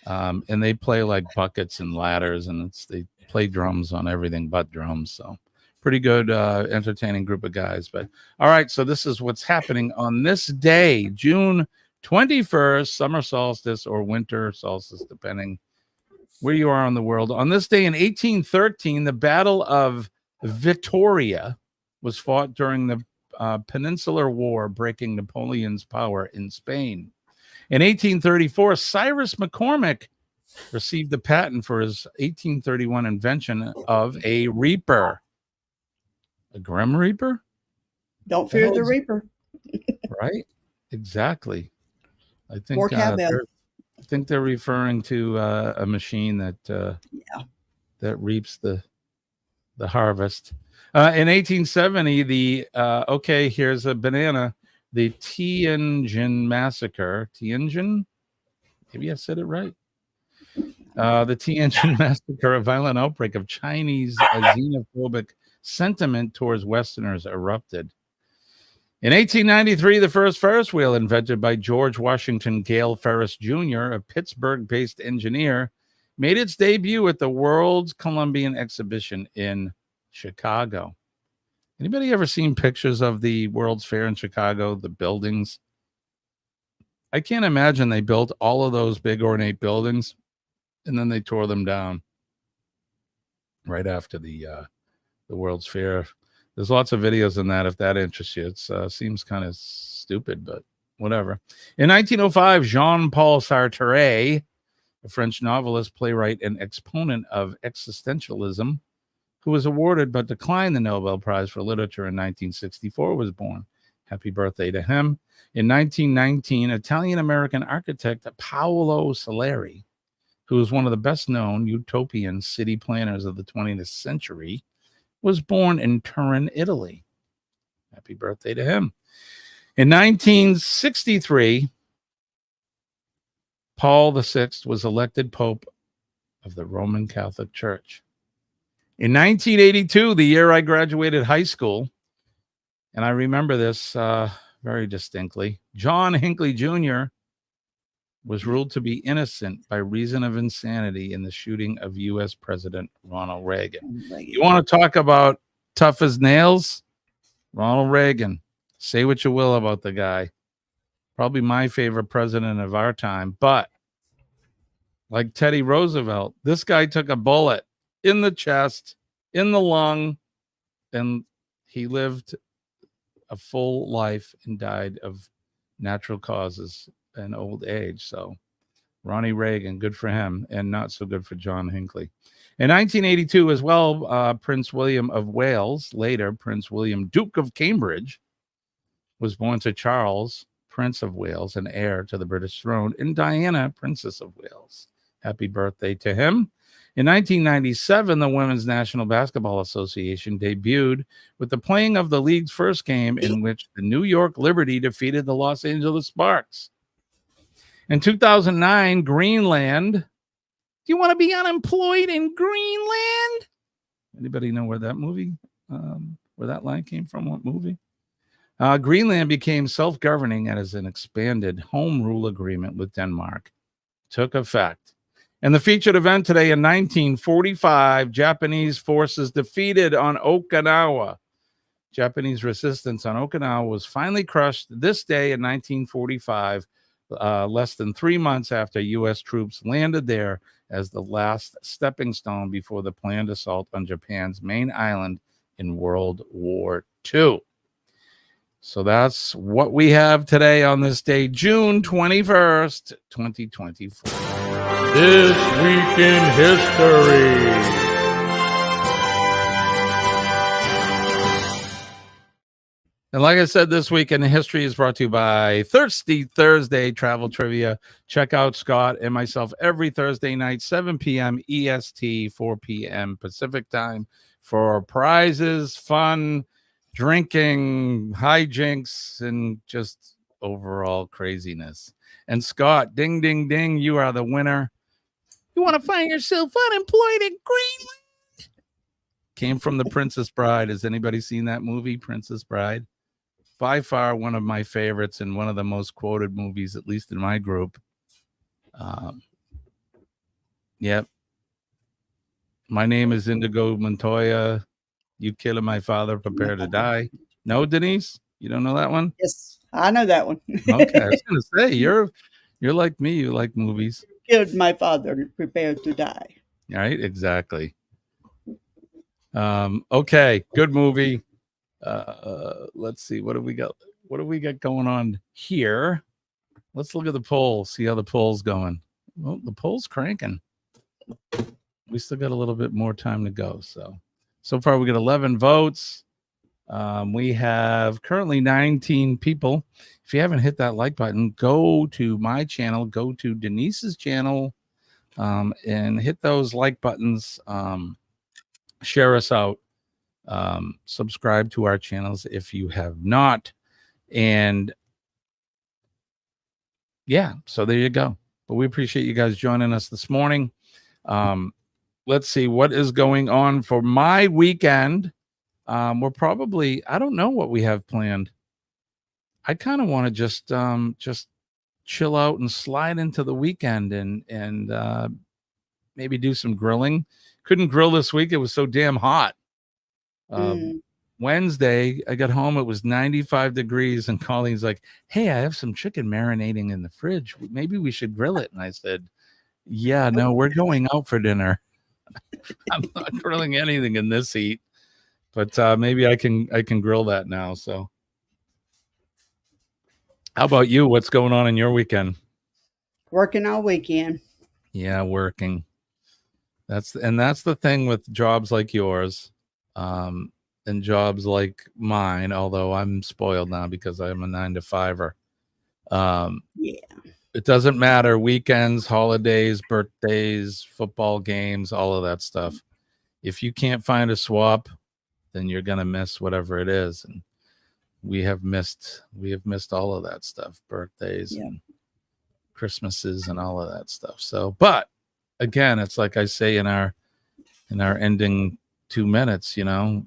And they play like buckets and ladders, and they play drums on everything but drums. So pretty good, entertaining group of guys. But all right, so this is what's happening on this day, June 21st, summer solstice or winter solstice, depending where you are in the world. On this day in 1813, the Battle of Vittoria was fought during the Peninsular War, breaking Napoleon's power in Spain. In 1834, Cyrus McCormick received the patent for his 1831 invention of a reaper. A Grim Reaper? Don't fear the Reaper. Right? Exactly. I think More cowbell. I think they're referring to a machine that that reaps the harvest. In 1870, here's a banana. The Tianjin massacre. Tianjin? Maybe I said it right. The Tianjin massacre, a violent outbreak of Chinese xenophobic sentiment towards Westerners, erupted. In 1893, the first Ferris wheel, invented by George Washington Gale Ferris Jr., a Pittsburgh-based engineer, made its debut at the World's Columbian Exhibition in Chicago. Anybody ever seen pictures of the World's Fair in Chicago, the buildings? I can't imagine they built all of those big ornate buildings and then they tore them down right after the World's Fair. There's lots of videos in that if that interests you. It seems kind of stupid, but whatever. In 1905, Jean-Paul Sartre, a French novelist, playwright, and exponent of existentialism, who was awarded but declined the Nobel Prize for Literature in 1964, was born. Happy birthday to him. In 1919, Italian-American architect Paolo Soleri, who was one of the best-known utopian city planners of the 20th century, was born in Turin, Italy. Happy birthday to him. In 1963, Paul VI was elected Pope of the Roman Catholic Church. In 1982, the year I graduated high school, and I remember this very distinctly, John Hinckley Jr. was ruled to be innocent by reason of insanity in the shooting of U.S. President Ronald Reagan. You want to talk about tough as nails? Ronald Reagan. Say what you will about the guy. Probably my favorite president of our time. But like Teddy Roosevelt, this guy took a bullet in the chest, in the lung, and he lived a full life and died of natural causes and old age. So Ronnie Reagan, good for him, and not so good for John Hinckley. In 1982 as well, Prince William of Wales, later Prince William, Duke of Cambridge, was born to Charles, Prince of Wales, and heir to the British throne, and Diana, Princess of Wales. Happy birthday to him. In 1997, the Women's National Basketball Association debuted with the playing of the league's first game, in which the New York Liberty defeated the Los Angeles Sparks. In 2009, Greenland. Do you want to be unemployed in Greenland? Anybody know where that movie, where that line came from? What movie? Greenland became self-governing as an expanded home rule agreement with Denmark took effect. And the featured event today in 1945, Japanese forces defeated on Okinawa. Japanese resistance on Okinawa was finally crushed this day in 1945, less than 3 months after U.S. troops landed there as the last stepping stone before the planned assault on Japan's main island in World War II. So that's what we have today on this day, June 21st, 2024. This Week in History. And like I said, This Week in History is brought to you by Thirsty Thursday Travel Trivia. Check out Scott and myself every Thursday night, 7 p.m. EST, 4 p.m. Pacific time for prizes, fun, drinking, hijinks, and just overall craziness. And Scott, ding, ding, ding, you are the winner. You want to find yourself unemployed in Greenland? Came from The Princess Bride. Has anybody seen that movie, Princess Bride? By far one of my favorites and one of the most quoted movies, at least in my group. Yep. My name is Indigo Montoya. You killing my father, prepare to die. No, Denise? You don't know that one? Yes, I know that one. Okay, I was going to say, you're like me. You like movies. Killed my father, prepare to die. Right, exactly. Okay, good movie. Let's see. What do we got? What do we got going on here? Let's look at the poll. See how the poll's going. Well, the poll's cranking. We still got a little bit more time to go. So far we got 11 votes. We have currently 19 people. If you haven't hit that like button, go to my channel, go to Denise's channel, and hit those like buttons. Share us out. Subscribe to our channels if you have not. And yeah, so there you go. But we appreciate you guys joining us this morning. Let's see what is going on for my weekend. We're probably, I don't know what we have planned. I kind of want to just chill out and slide into the weekend and maybe do some grilling. Couldn't grill this week. It was so damn hot. Wednesday, I got home. It was 95 degrees. And Colleen's like, hey, I have some chicken marinating in the fridge. Maybe we should grill it. And I said, yeah, no, we're going out for dinner. I'm not grilling anything in this heat. But maybe I can grill that now. So how about you? What's going on in your weekend? Working all weekend. Yeah, working. That's the thing with jobs like yours, and jobs like mine, although I'm spoiled now because I'm a 9-to-5er. Yeah. It doesn't matter. Weekends, holidays, birthdays, football games, all of that stuff. If you can't find a swap, then you're gonna miss whatever it is. And we have missed all of that stuff, birthdays and Christmases and all of that stuff. So, but again, it's like I say in our ending 2 minutes, you know,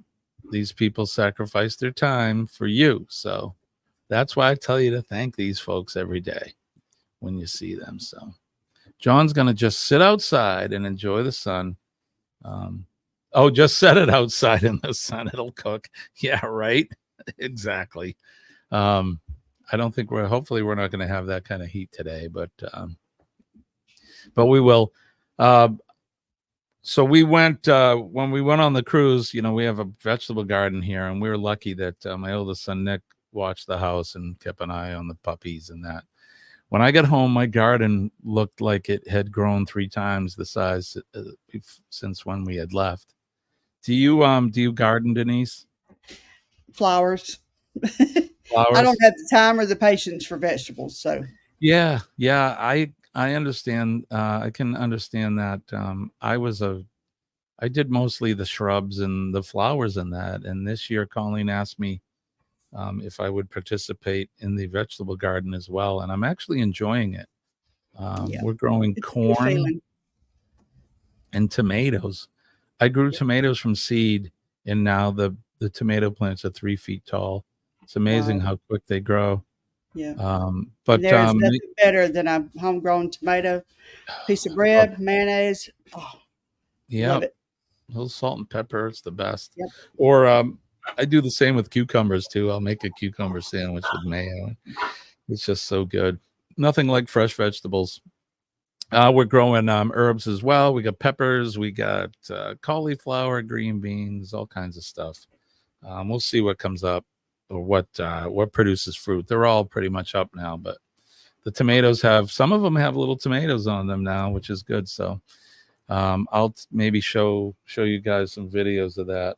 these people sacrifice their time for you. So that's why I tell you to thank these folks every day when you see them. So John's going to just sit outside and enjoy the sun. Just set it outside in the sun. It'll cook. Yeah, right. Exactly. I don't think hopefully we're not going to have that kind of heat today, but we will. So we went, when we went on the cruise, you know, we have a vegetable garden here, and we were lucky that my oldest son, Nick, watched the house and kept an eye on the puppies and that. When I got home, my garden looked like it had grown 3 times the size since when we had left. Do you garden, Denise? Flowers. Flowers? I don't have the time or the patience for vegetables. So yeah, I understand. I can understand that. I did mostly the shrubs and the flowers and that. And this year, Colleen asked me if I would participate in the vegetable garden as well. And I'm actually enjoying it. We're growing corn and tomatoes. I grew tomatoes from seed, and now the tomato plants are 3 feet tall. It's amazing how quick they grow. Yeah. But there's nothing better than a homegrown tomato, piece of bread, mayonnaise. Oh, love it. A little salt and pepper. It's the best. Yep. Or I do the same with cucumbers too. I'll make a cucumber sandwich with mayo. It's just so good. Nothing like fresh vegetables. We're growing herbs as well. We got peppers. We got cauliflower, green beans, all kinds of stuff. We'll see what comes up or what produces fruit. They're all pretty much up now, but the tomatoes some of them have little tomatoes on them now, which is good. So I'll maybe show you guys some videos of that.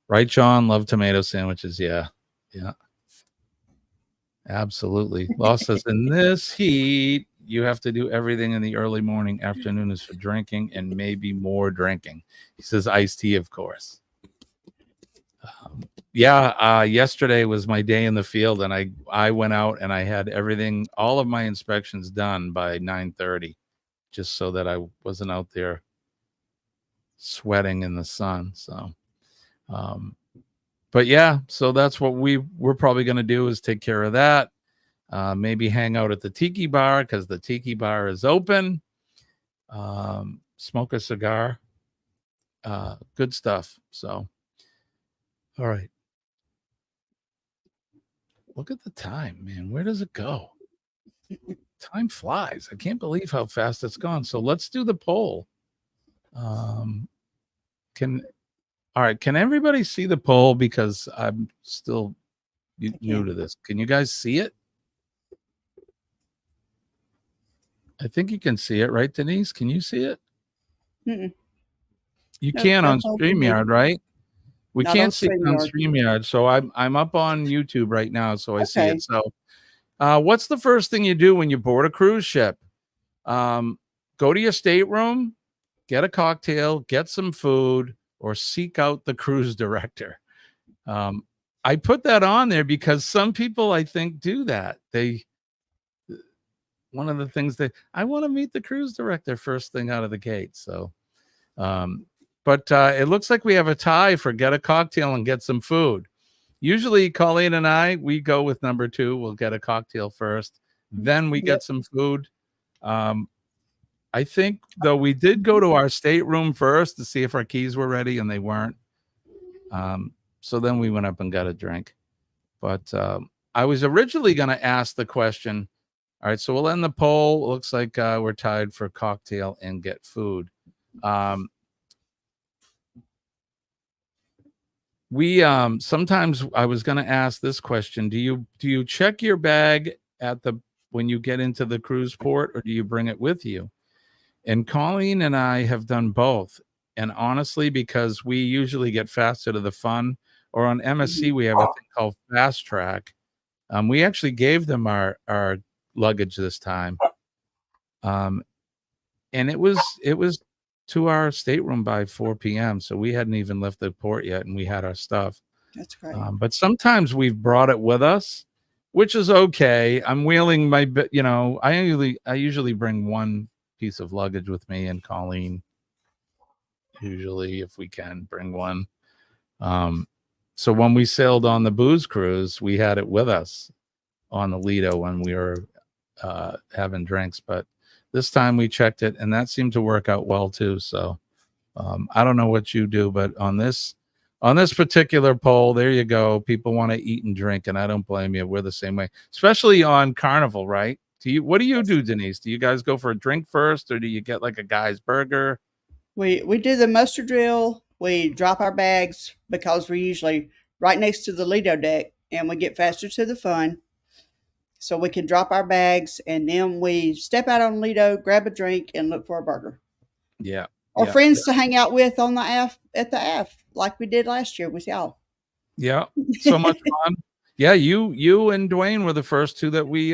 Right, John? Love tomato sandwiches. Yeah. Absolutely. Law says, in this heat, you have to do everything in the early morning. Afternoon is for drinking and maybe more drinking. He says iced tea, of course. Yesterday was my day in the field, and I went out and I had all of my inspections done by 9:30, just so that I wasn't out there sweating in the sun. So, but yeah, so that's what we're probably going to do, is take care of that. Maybe hang out at the tiki bar, because the tiki bar is open. Smoke a cigar. Good stuff. So, all right. Look at the time, man. Where does it go? Time flies. I can't believe how fast it's gone. So let's do the poll. All right. Can everybody see the poll? Because I'm still new to this. Can you guys see it? I think you can see it, right, Denise? Can you see it? Mm-mm. You Nope, can on that's all for me. StreamYard, right? We Not on can't see it on StreamYard. StreamYard, so I'm up on YouTube right now, so I see Okay. it. So, what's the first thing you do when you board a cruise ship? Go to your stateroom, get a cocktail, get some food, or seek out the cruise director. I put that on there because some people, I think, do that. One of the things that I want to meet the cruise director first thing out of the gate. So, but it looks like we have a tie for get a cocktail and get some food. Usually Colleen and I, we go with number 2. We'll get a cocktail first, then we get some food. I think, though, we did go to our stateroom first to see if our keys were ready, and they weren't. So then we went up and got a drink. But I was originally going to ask the question. All right, so we'll end the poll. It looks like we're tied for cocktail and get food. We sometimes I was going to ask this question: Do you check your bag when you get into the cruise port, or do you bring it with you? And Colleen and I have done both. And honestly, because we usually get faster to the fun, or on MSC we have a thing called Fast Track. We actually gave them our luggage this time, and it was to our stateroom by 4 p.m. So we hadn't even left the port yet, and we had our stuff. That's great. But sometimes we've brought it with us, which is okay. I'm wheeling my, I usually bring one piece of luggage with me, and Colleen usually, if we can, bring one. So when we sailed on the booze cruise, we had it with us on the Lido when we were having drinks, but this time we checked it, and that seemed to work out well too. So I don't know what you do, but on this particular poll, there you go. People want to eat and drink, and I don't blame you. We're the same way, especially on Carnival, right? What do you do, Denise? Do you guys go for a drink first, or do you get like a guy's burger? We do the muster drill. We drop our bags because we're usually right next to the Lido deck, and we get faster to the fun. So we can drop our bags, and then we step out on Lido, grab a drink, and look for a burger. Yeah. Or friends to hang out with on the at the aft, like we did last year with y'all. Yeah. So much fun. Yeah, you and Dwayne were the first two that we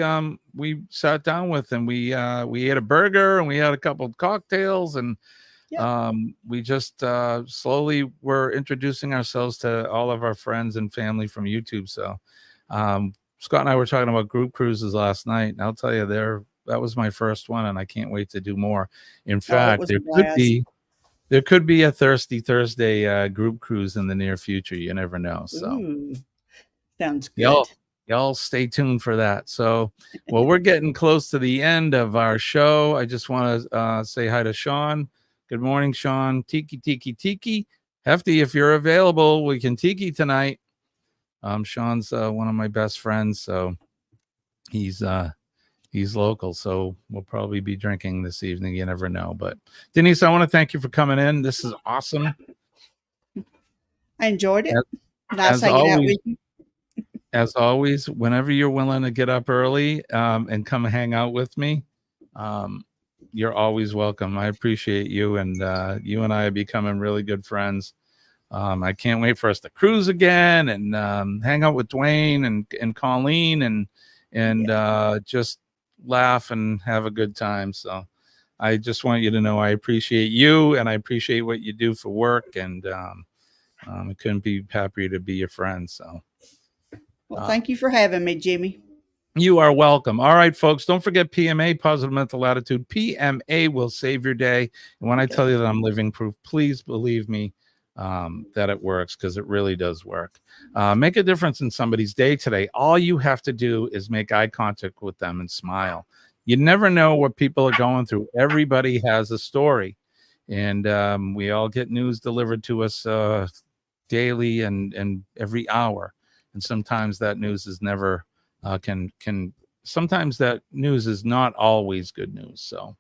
sat down with, and we ate a burger, and we had a couple of cocktails, and we just slowly were introducing ourselves to all of our friends and family from YouTube. So Scott and I were talking about group cruises last night, and I'll tell you, that was my first one, and I can't wait to do more. In fact, there could be a Thirsty Thursday group cruise in the near future. You never know. So ooh, sounds good. Y'all stay tuned for that. So, well, we're getting close to the end of our show. I just want to say hi to Sean. Good morning, Sean. Tiki. Hefty, if you're available, we can tiki tonight. Sean's one of my best friends, so he's local, so we'll probably be drinking this evening. You never know. But Denise, I want to thank you for coming in. This is awesome. I enjoyed it. Nice hanging out with you. As always, whenever you're willing to get up early and come hang out with me, you're always welcome. I appreciate you, and you and I are becoming really good friends. I can't wait for us to cruise again and hang out with Dwayne and Colleen and just laugh and have a good time. So I just want you to know I appreciate you, and I appreciate what you do for work, and I couldn't be happier to be your friend. So well, thank you for having me, Jimmy. You are welcome. All right, folks, don't forget PMA, Positive Mental Attitude. PMA will save your day. And when I tell you that I'm living proof, please believe me that it works, because it really does work. Make a difference in somebody's day today. All you have to do is make eye contact with them and smile. You never know what people are going through. Everybody has a story, and we all get news delivered to us daily and every hour. And sometimes that news is never sometimes that news is not always good news. So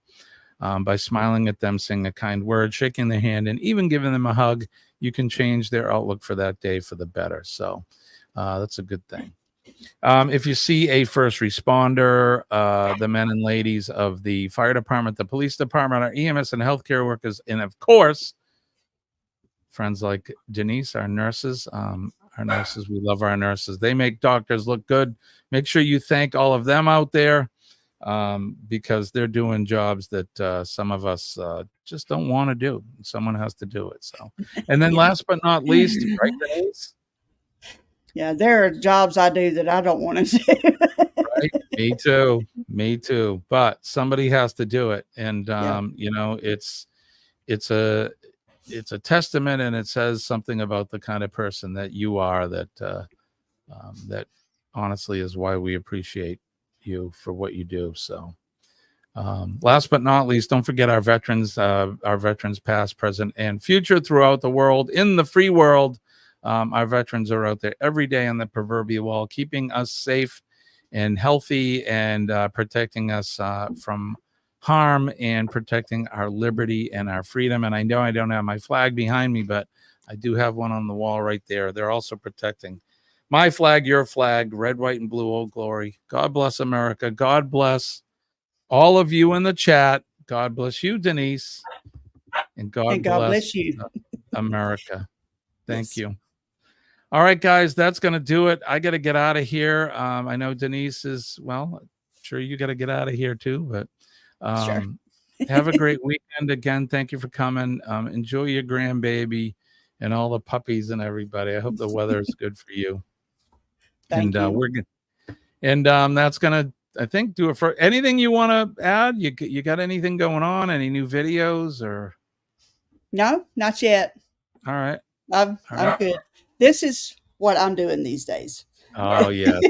by smiling at them, saying a kind word, shaking their hand, and even giving them a hug. You can change their outlook for that day for the better. So that's a good thing. If you see a first responder, the men and ladies of the fire department, the police department, our EMS and healthcare workers, and of course, friends like Denise, our nurses, we love our nurses. They make doctors look good. Make sure you thank all of them out there, because they're doing jobs that some of us just don't want to do. Someone has to do it. So, and then last but not least, right, Denise? Yeah, there are jobs I do that I don't want to do. Right? Me too. Me too. But somebody has to do it. And you know, it's a testament, and it says something about the kind of person that you are, that that honestly is why we appreciate you for what you do. So last but not least, don't forget our veterans past, present, and future throughout the world. In the free world, our veterans are out there every day on the proverbial wall, keeping us safe and healthy, and protecting us from harm, and protecting our liberty and our freedom. And I know I don't have my flag behind me, but I do have one on the wall right there. They're also protecting my flag, your flag, red, white, and blue, old glory. God bless America. God bless all of you in the chat. God bless you, Denise. And God bless you, America. Thank you. All right, guys, that's going to do it. I got to get out of here. I know Denise is, well, I'm sure you got to get out of here too, but sure. Have a great weekend. Again, thank you for coming. Enjoy your grandbaby and all the puppies and everybody. I hope the weather is good for you. Thank you. We're good. And that's gonna, I think, do it for anything you want to add. You got anything going on? Any new videos or? No, not yet. All right. I'm good. This is what I'm doing these days. Oh yes,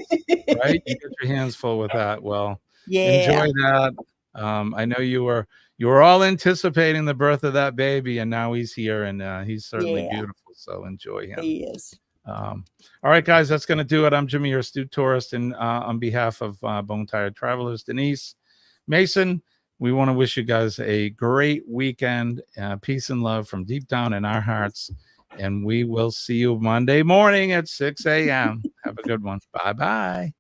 right. You get your hands full with that. Well, enjoy that. I know you were all anticipating the birth of that baby, and now he's here, and he's certainly beautiful. So enjoy him. He is. All right, guys, that's going to do it. I'm Jimmy, your astute tourist, and on behalf of Bone Tired Travelers, Denise, Mason, we want to wish you guys a great weekend. Peace and love from deep down in our hearts, and we will see you Monday morning at 6 a.m. Have a good one. Bye-bye.